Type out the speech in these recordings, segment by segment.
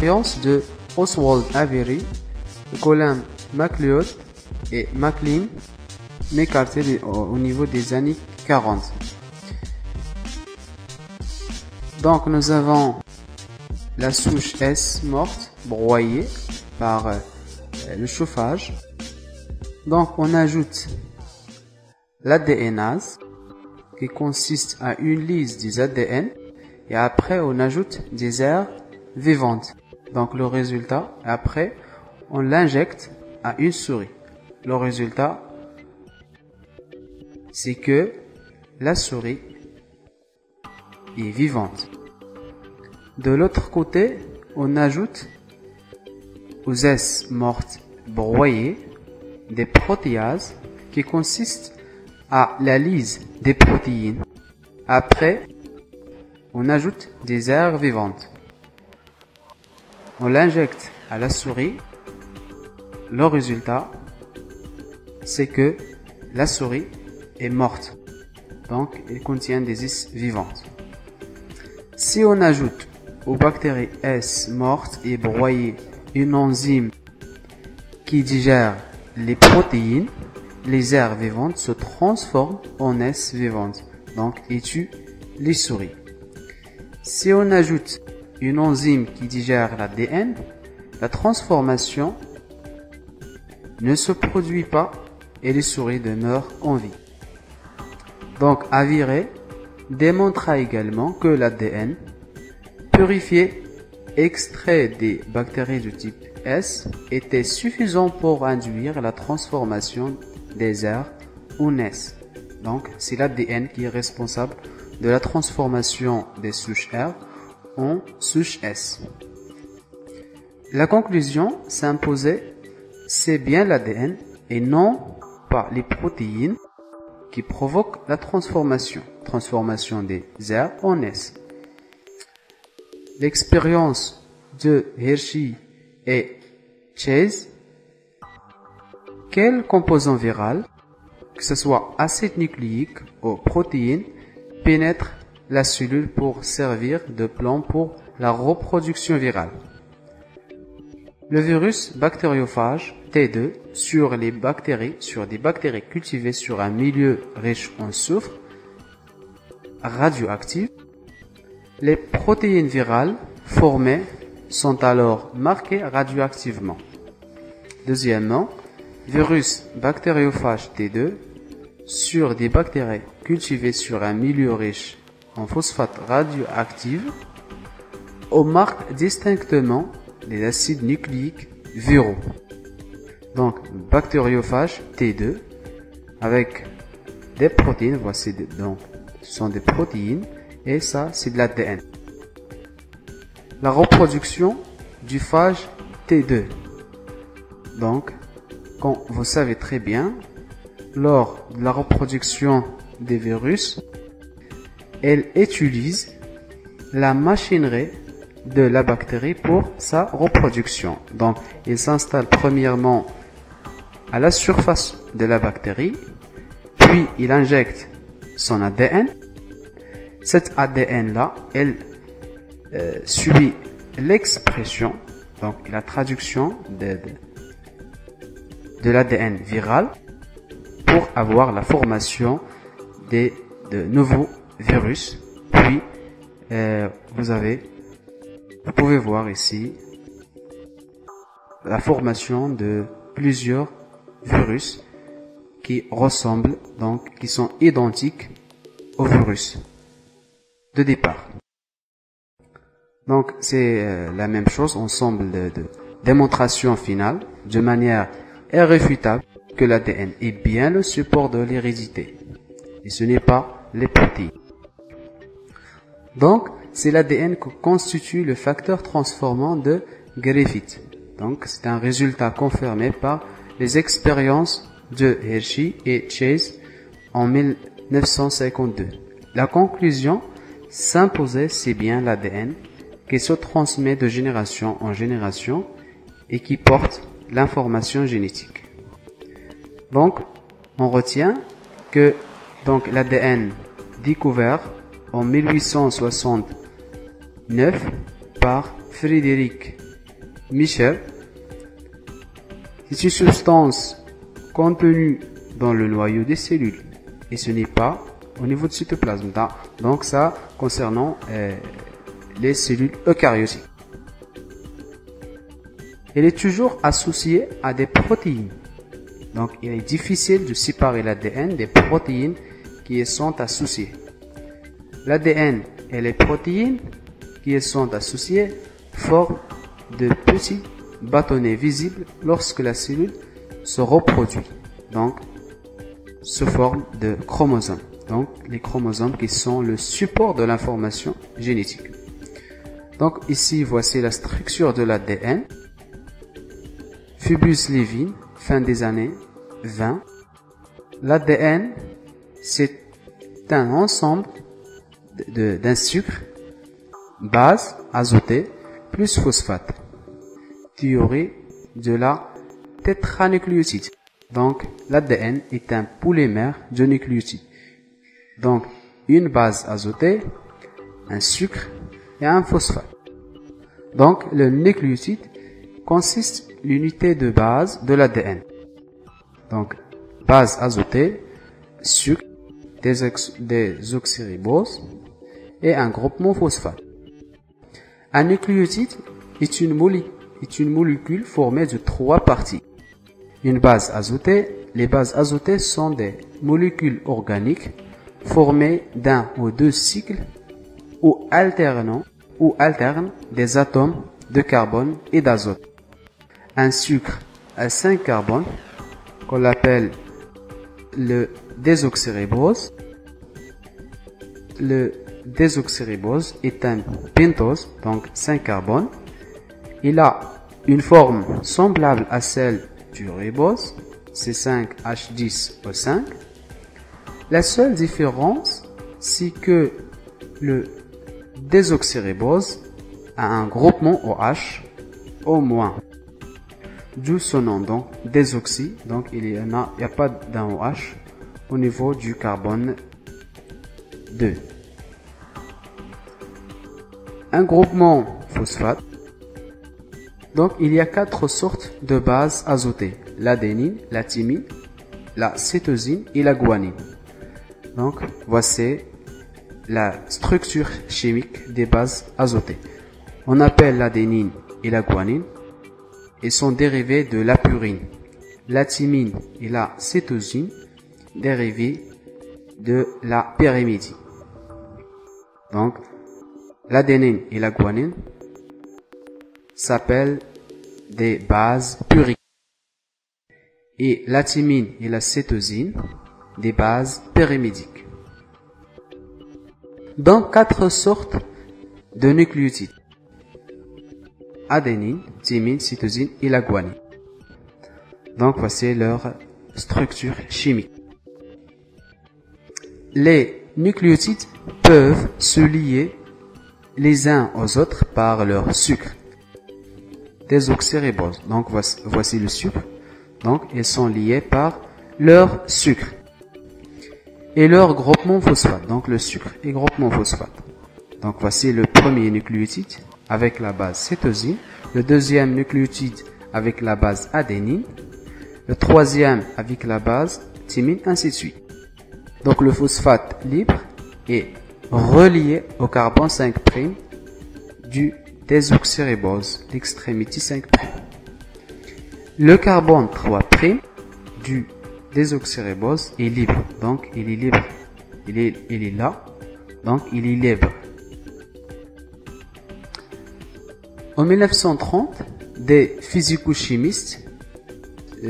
l'expérience de Oswald Avery, Colin MacLeod et MacLean McCarthy au niveau des années 40. Donc nous avons la souche S morte, broyée par le chauffage. Donc on ajoute l'ADNase qui consiste à une lise des ADN et après on ajoute des aires vivantes. Donc le résultat, après on l'injecte à une souris. Le résultat, c'est que la souris est vivante. De l'autre côté, on ajoute aux S mortes broyées des protéases qui consistent à la lise des protéines. Après, on ajoute des aires vivantes. On l'injecte à la souris. Le résultat, c'est que la souris est morte. Donc, elle contient des S vivantes. Si on ajoute aux bactéries S mortes et broyées une enzyme qui digère les protéines, les aires vivantes se transforment en S vivantes, donc et tuent les souris. Si on ajoute une enzyme qui digère l'ADN, la transformation ne se produit pas et les souris demeurent en vie. Donc Avery démontra également que l'ADN purifié extrait des bactéries de type S était suffisant pour induire la transformation des aires en S. Donc c'est l'ADN qui est responsable de la transformation des souches R en souches S. La conclusion s'imposait, c'est bien l'ADN et non pas les protéines qui provoquent la transformation des R en S. L'expérience de Hershey et Chase, quel composant viral, que ce soit acide nucléique ou protéine, pénètre la cellule pour servir de plan pour la reproduction virale? Le virus bactériophage T2 sur des bactéries cultivées sur un milieu riche en soufre radioactif. Les protéines virales formées sont alors marquées radioactivement. Deuxièmement, virus bactériophage T2 sur des bactéries cultivées sur un milieu riche en phosphate radioactif, on marque distinctement les acides nucléiques viraux. Donc, bactériophage T2 avec des protéines, voici donc ce sont des protéines et ça c'est de l'ADN. La reproduction du phage T2. Donc, comme vous savez très bien, lors de la reproduction des virus, elle utilise la machinerie de la bactérie pour sa reproduction. Donc, il s'installe premièrement à la surface de la bactérie, puis il injecte son ADN. Cet ADN-là, elle subit l'expression, donc la traduction de l'ADN viral pour avoir la formation de nouveaux virus. Puis, vous pouvez voir ici la formation de plusieurs virus qui ressemblent, donc qui sont identiques au virus de départ. Donc c'est la même chose, ensemble de démonstration finale, de manière irréfutable que l'ADN est bien le support de l'hérédité et ce n'est pas les protéines. Donc c'est l'ADN qui constitue le facteur transformant de Griffith. Donc c'est un résultat confirmé par les expériences de Hershey et Chase en 1952. La conclusion s'imposait, c'est bien l'ADN qui se transmet de génération en génération et qui porte l'information génétique. Donc, on retient que l'ADN découvert en 1869 par Frederick Michel, c'est une substance contenue dans le noyau des cellules et ce n'est pas au niveau du cytoplasme. Donc ça concernant les cellules eucaryotiques. Elle est toujours associée à des protéines. Donc il est difficile de séparer l'ADN des protéines qui y sont associées. L'ADN et les protéines qui y sont associées forment de petits bâtonnets visibles lorsque la cellule se reproduit. Donc, se forme de chromosomes. Donc, les chromosomes qui sont le support de l'information génétique. Donc, ici, voici la structure de l'ADN. Phoebus-Levin, fin des années 20. L'ADN, c'est un ensemble d'un sucre, base azotée, plus phosphate. Théorie de la tétranucléotide. Donc, l'ADN est un polymère de nucléotides. Donc, une base azotée, un sucre et un phosphate. Donc, le nucléotide consiste l'unité de base de l'ADN. Donc, base azotée, sucre, désoxyribose et un groupement phosphate. Un nucléotide est une molécule formée de 3 parties. Une base azotée. Les bases azotées sont des molécules organiques formées d'un ou deux cycles ou alternent des atomes de carbone et d'azote. Un sucre à 5 carbones qu'on appelle le désoxyribose. Le désoxyribose est un pentose, donc 5 carbones. Il a une forme semblable à celle du ribose, C5H10O5. La seule différence, c'est que le désoxyribose a un groupement OH au moins. D'où son nom, donc désoxy, donc il n'y a pas d'un OH au niveau du carbone 2. Un groupement phosphate. Donc il y a 4 sortes de bases azotées: l'adénine, la thymine, la cytosine et la guanine. Donc voici la structure chimique des bases azotées. On appelle l'adénine et la guanine et sont dérivés de la purine. La thymine et la cytosine dérivés de la pyrimidine. Donc l'adénine et la guanine s'appellent des bases puriques et la thymine et la cytosine des bases pyrimidiques. Donc 4 sortes de nucléotides: adénine, thymine, cytosine et la guanine. Donc voici leur structure chimique. Les nucléotides peuvent se lier les uns aux autres par leur sucre, désoxyribose. Donc voici le sucre. Donc ils sont liés par leur sucre et leur groupement phosphate. Donc le sucre et groupement phosphate. Donc voici le premier nucléotide avec la base cytosine, le deuxième nucléotide avec la base adénine, le troisième avec la base thymine, ainsi de suite. Donc le phosphate libre est relié au carbone 5' du désoxyribose, l'extrémité 5'. Le carbone 3' du désoxyribose est libre. Donc il est libre. Il est là. Donc il est libre. En 1930, des physico-chimistes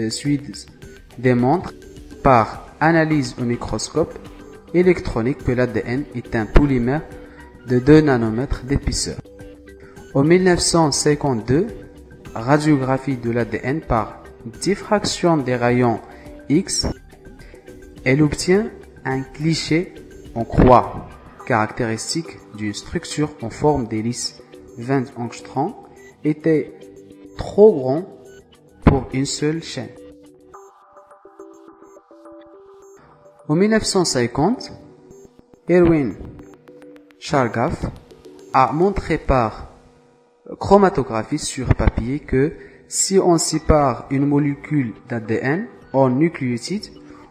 suisses démontrent par analyse au microscope électronique que l'ADN est un polymère de 2 nanomètres d'épaisseur. En 1952, radiographie de l'ADN par diffraction des rayons X, elle obtient un cliché en croix caractéristique d'une structure en forme d'hélice 20 angstroms était trop grand pour une seule chaîne. En 1950, Erwin Chargaff a montré par chromatographie sur papier que si on sépare une molécule d'ADN en nucléotides,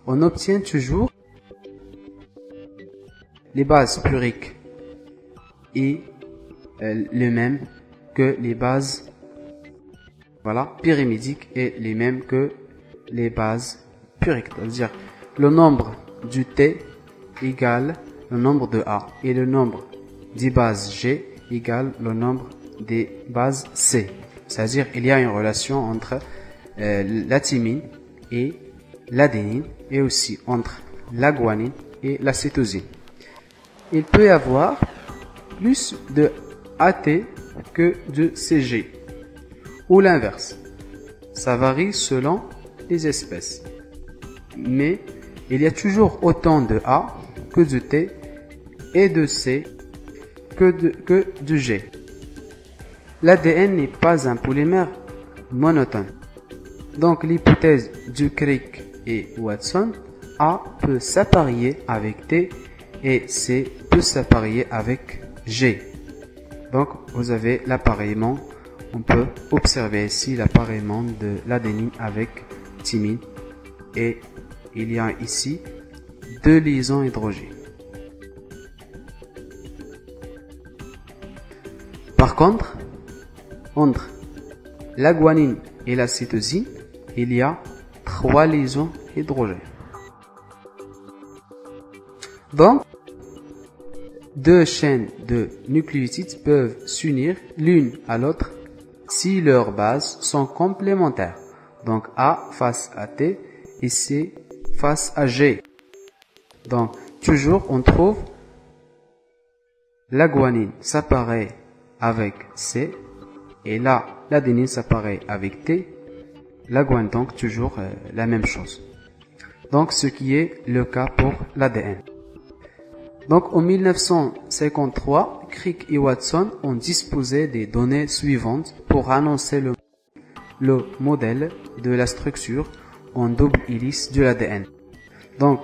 on obtient toujours les bases puriques et les mêmes que les bases pyrimidiques et les mêmes que les bases puriques. C'est-à-dire le nombre du T égale le nombre de A et le nombre des bases G égale le nombre des bases C. C'est-à-dire il y a une relation entre la thymine et l'adénine et aussi entre la guanine et la cytosine. Il peut y avoir plus de AT que de CG ou l'inverse. Ça varie selon les espèces. Mais il y a toujours autant de A que de T et de C que de G. L'ADN n'est pas un polymère monotone. Donc l'hypothèse du Crick et Watson, A peut s'apparier avec T et C peut s'apparier avec G. Donc vous avez l'appareillement, on peut observer ici l'appareillement de l'adénine avec thymine et il y a ici deux liaisons hydrogènes. Par contre, entre la guanine et la cytosine, il y a 3 liaisons hydrogènes. Donc, deux chaînes de nucléotides peuvent s'unir l'une à l'autre si leurs bases sont complémentaires. Donc A face à T et C face à G. Donc, toujours on trouve la guanine s'apparaît avec C et là, l'adénine s'apparaît avec T. La guanine donc toujours la même chose. Donc, ce qui est le cas pour l'ADN. Donc, en 1953, Crick et Watson ont disposé des données suivantes pour annoncer le modèle de la structure en double hélice de l'ADN. Donc,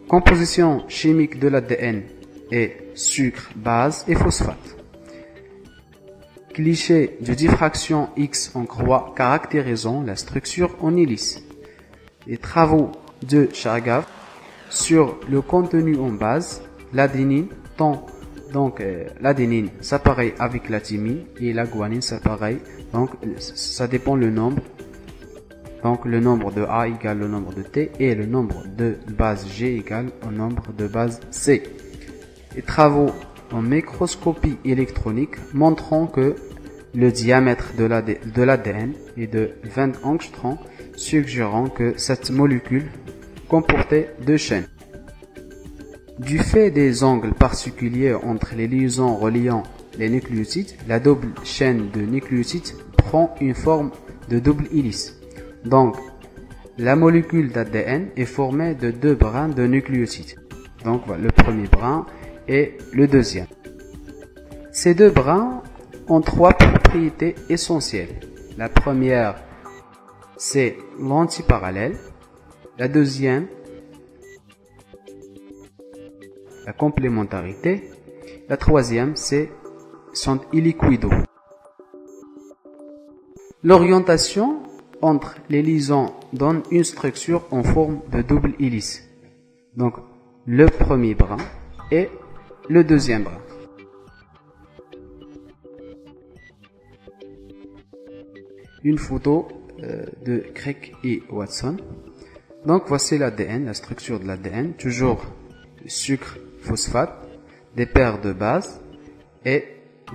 composition chimique de l'ADN est sucre, base et phosphate. Cliché de diffraction X en croix caractérisant la structure en hélice. Les travaux de Chargaff sur le contenu en base, l'adénine l'adénine s'appareille avec la thymine et la guanine s'appareille, donc ça dépend le nombre. Donc le nombre de A égale le nombre de T et le nombre de bases G égale au nombre de bases C. Les travaux en microscopie électronique montrant que le diamètre de l'ADN est de 20 angstroms, suggérant que cette molécule comportait deux chaînes. Du fait des angles particuliers entre les liaisons reliant les nucléotides, la double chaîne de nucléotides prend une forme de double hélice. Donc, la molécule d'ADN est formée de deux brins de nucléotides. Donc, voilà, le premier brin et le deuxième. Ces deux brins ont trois propriétés essentielles. La première, c'est l'antiparallèle. La deuxième, la complémentarité. La troisième, sont illiquidos. L'orientation entre les liaisons donne une structure en forme de double hélice. Donc, le premier brin et le deuxième brin. Une photo de Crick et Watson. Donc, voici l'ADN, la structure de l'ADN. Toujours sucre, phosphate, des paires de bases et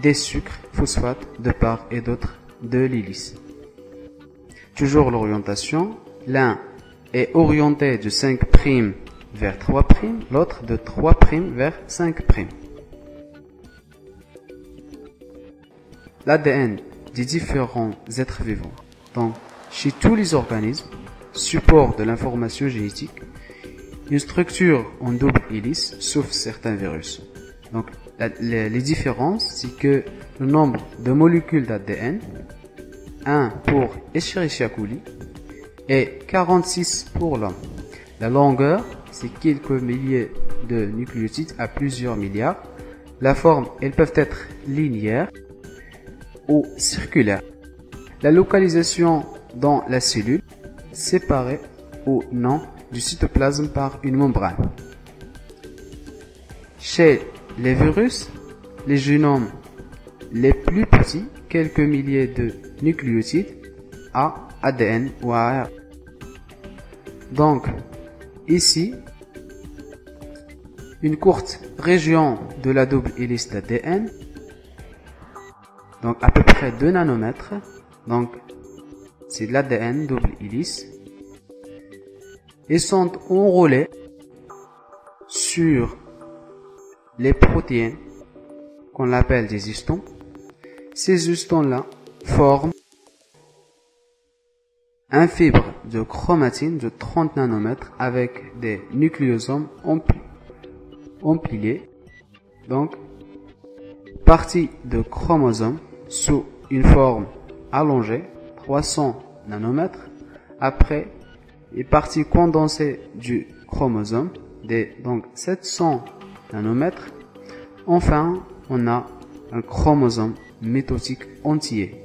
des sucres, phosphates de part et d'autre de l'hélice. Toujours l'orientation. L'un est orienté de 5' vers 3', l'autre de 3' vers 5'. L'ADN des différents êtres vivants. Donc, chez tous les organismes, support de l'information génétique, une structure en double hélice, sauf certains virus. Donc, les différences, c'est que le nombre de molécules d'ADN, 1 pour Escherichia coli et 46 pour l'homme. La longueur, c'est quelques milliers de nucléotides à plusieurs milliards. La forme, elles peuvent être linéaires. ou circulaire. La localisation dans la cellule, séparée ou non du cytoplasme par une membrane. Chez les virus, les génomes les plus petits, quelques milliers de nucléotides, à ADN ou ARN. Donc, ici, une courte région de la double hélice d'ADN, donc à peu près 2 nanomètres, donc c'est de l'ADN double hélice, et sont enrôlés sur les protéines qu'on appelle des histons. Ces histons-là forment un fibre de chromatine de 30 nanomètres avec des nucléosomes empilés, donc partie de chromosome sous une forme allongée, 300 nanomètres, après les parties condensées du chromosome, donc 700 nanomètres. Enfin, on a un chromosome métotique entier.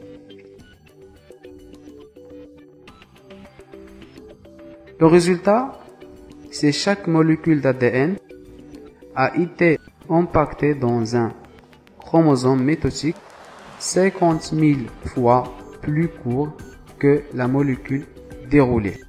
Le résultat, c'est chaque molécule d'ADN a été impactée dans un chromosome métotique 50 000 fois plus court que la molécule déroulée.